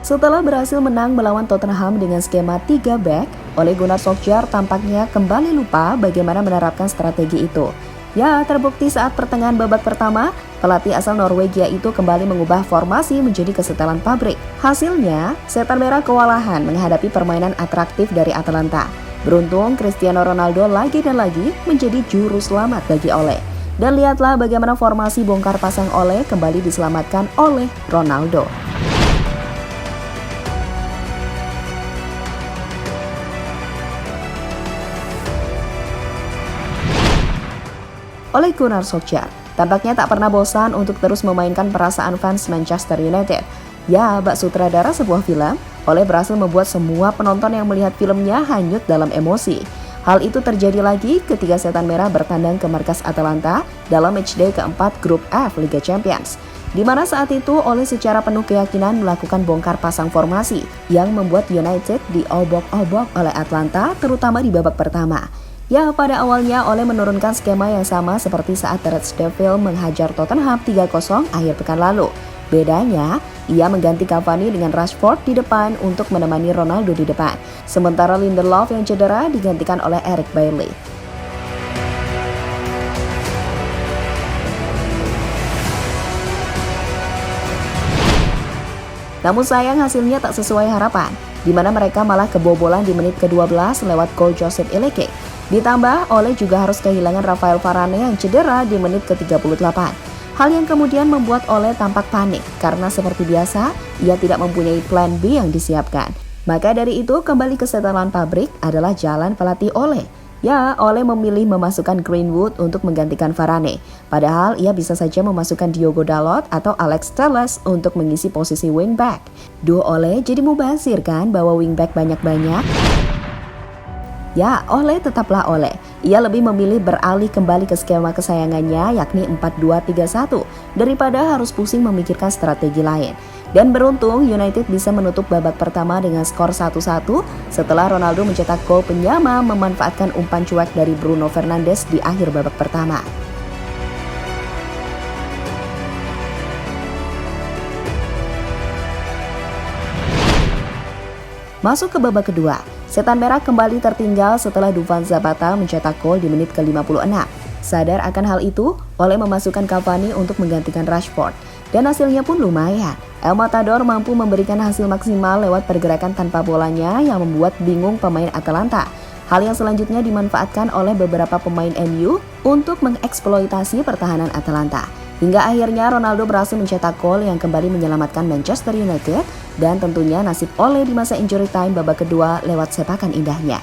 Setelah berhasil menang melawan Tottenham dengan skema 3 back, Ole Gunnar Solskjaer tampaknya kembali lupa bagaimana menerapkan strategi itu. Ya, terbukti saat pertengahan babak pertama, pelatih asal Norwegia itu kembali mengubah formasi menjadi kesetelan pabrik. Hasilnya, Setan Merah kewalahan menghadapi permainan atraktif dari Atalanta. Beruntung, Cristiano Ronaldo lagi dan lagi menjadi juru selamat bagi Ole. Dan lihatlah bagaimana formasi bongkar pasang Ole kembali diselamatkan oleh Ronaldo. Ole Gunnar Solskjaer tampaknya tak pernah bosan untuk terus memainkan perasaan fans Manchester United. Ya, bak sutradara sebuah film, Ole berhasil membuat semua penonton yang melihat filmnya hanyut dalam emosi. Hal itu terjadi lagi ketika Setan Merah bertandang ke markas Atalanta dalam matchday keempat grup F Liga Champions. Di mana saat itu Ole secara penuh keyakinan melakukan bongkar pasang formasi yang membuat United diobok-obok oleh Atalanta terutama di babak pertama. Ya, pada awalnya Ole menurunkan skema yang sama seperti saat The Red Devils menghajar Tottenham 3-0 akhir pekan lalu. Bedanya, ia mengganti Cavani dengan Rashford di depan untuk menemani Ronaldo di depan. Sementara Lindelof yang cedera digantikan oleh Eric Bailly. Namun sayang hasilnya tak sesuai harapan, di mana mereka malah kebobolan di menit ke-12 lewat gol Joseph Ilicic. Ditambah, Ole juga harus kehilangan Rafael Varane yang cedera di menit ke-38. Hal yang kemudian membuat Ole tampak panik karena seperti biasa, ia tidak mempunyai plan B yang disiapkan. Maka dari itu, kembali ke setelan pabrik adalah jalan pelatih Ole. Ya, Ole memilih memasukkan Greenwood untuk menggantikan Varane. Padahal ia bisa saja memasukkan Diogo Dalot atau Alex Telles untuk mengisi posisi wingback. Duo Ole jadi mubazir kan bawa wingback banyak-banyak? Ya, Ole tetaplah Ole. Ia lebih memilih beralih kembali ke skema kesayangannya yakni 4-2-3-1 daripada harus pusing memikirkan strategi lain. Dan beruntung United bisa menutup babak pertama dengan skor 1-1 setelah Ronaldo mencetak gol penyama memanfaatkan umpan cuek dari Bruno Fernandes di akhir babak pertama. Masuk ke babak kedua, Setan Merah kembali tertinggal setelah Dufan Zapata mencetak gol di menit ke-56. Sadar akan hal itu, Ole memasukkan Cavani untuk menggantikan Rashford. Dan hasilnya pun lumayan. El Matador mampu memberikan hasil maksimal lewat pergerakan tanpa bolanya yang membuat bingung pemain Atalanta. Hal yang selanjutnya dimanfaatkan oleh beberapa pemain MU untuk mengeksploitasi pertahanan Atalanta. Hingga akhirnya Ronaldo berhasil mencetak gol yang kembali menyelamatkan Manchester United dan tentunya nasib Ole di masa injury time babak kedua lewat sepakan indahnya.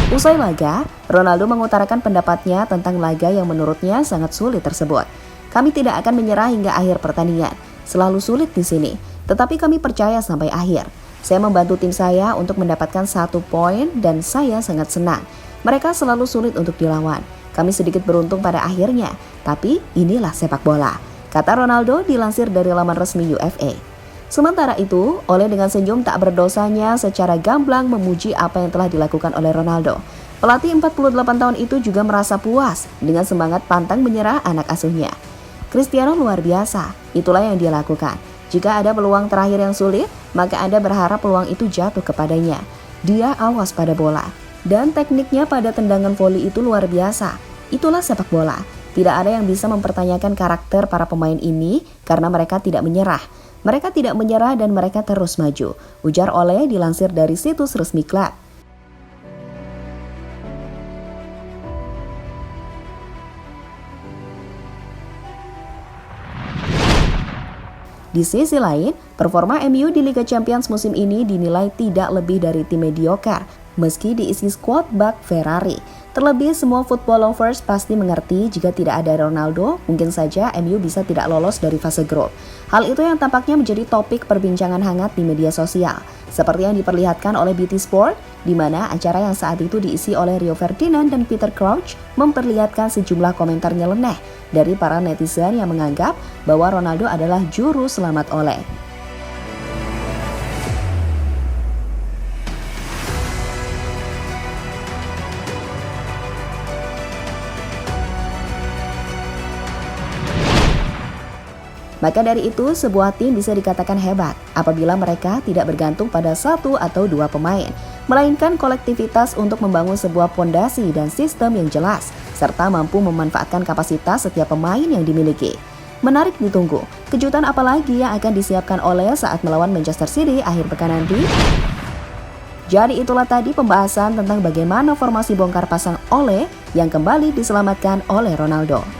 Usai laga, Ronaldo mengutarakan pendapatnya tentang laga yang menurutnya sangat sulit tersebut. Kami tidak akan menyerah hingga akhir pertandingan. Selalu sulit di sini, tetapi kami percaya sampai akhir. Saya membantu tim saya untuk mendapatkan 1 poin dan saya sangat senang. Mereka selalu sulit untuk dilawan. Kami sedikit beruntung pada akhirnya, tapi inilah sepak bola, kata Ronaldo dilansir dari laman resmi UEFA. Sementara itu, Ole dengan senyum tak berdosanya secara gamblang memuji apa yang telah dilakukan oleh Ronaldo. Pelatih 48 tahun itu juga merasa puas dengan semangat pantang menyerah anak asuhnya. Cristiano luar biasa, itulah yang dia lakukan. Jika ada peluang terakhir yang sulit, maka Anda berharap peluang itu jatuh kepadanya. Dia awas pada bola. Dan tekniknya pada tendangan voli itu luar biasa. Itulah sepak bola. Tidak ada yang bisa mempertanyakan karakter para pemain ini karena mereka tidak menyerah. Mereka tidak menyerah dan mereka terus maju, ujar Ole dilansir dari situs resmi klub. Di sisi lain, performa MU di Liga Champions musim ini dinilai tidak lebih dari tim mediocre, meski diisi skuad bak Ferrari. Terlebih semua football lovers pasti mengerti jika tidak ada Ronaldo, mungkin saja MU bisa tidak lolos dari fase grup. Hal itu yang tampaknya menjadi topik perbincangan hangat di media sosial. Seperti yang diperlihatkan oleh BT Sport, di mana acara yang saat itu diisi oleh Rio Ferdinand dan Peter Crouch memperlihatkan sejumlah komentar nyeleneh dari para netizen yang menganggap bahwa Ronaldo adalah juru selamat Ole. Maka dari itu, sebuah tim bisa dikatakan hebat apabila mereka tidak bergantung pada satu atau dua pemain, melainkan kolektivitas untuk membangun sebuah fondasi dan sistem yang jelas, serta mampu memanfaatkan kapasitas setiap pemain yang dimiliki. Menarik ditunggu, kejutan apa lagi yang akan disiapkan Ole saat melawan Manchester City akhir pekan nanti? Jadi itulah tadi pembahasan tentang bagaimana formasi bongkar pasang Ole yang kembali diselamatkan oleh Ronaldo.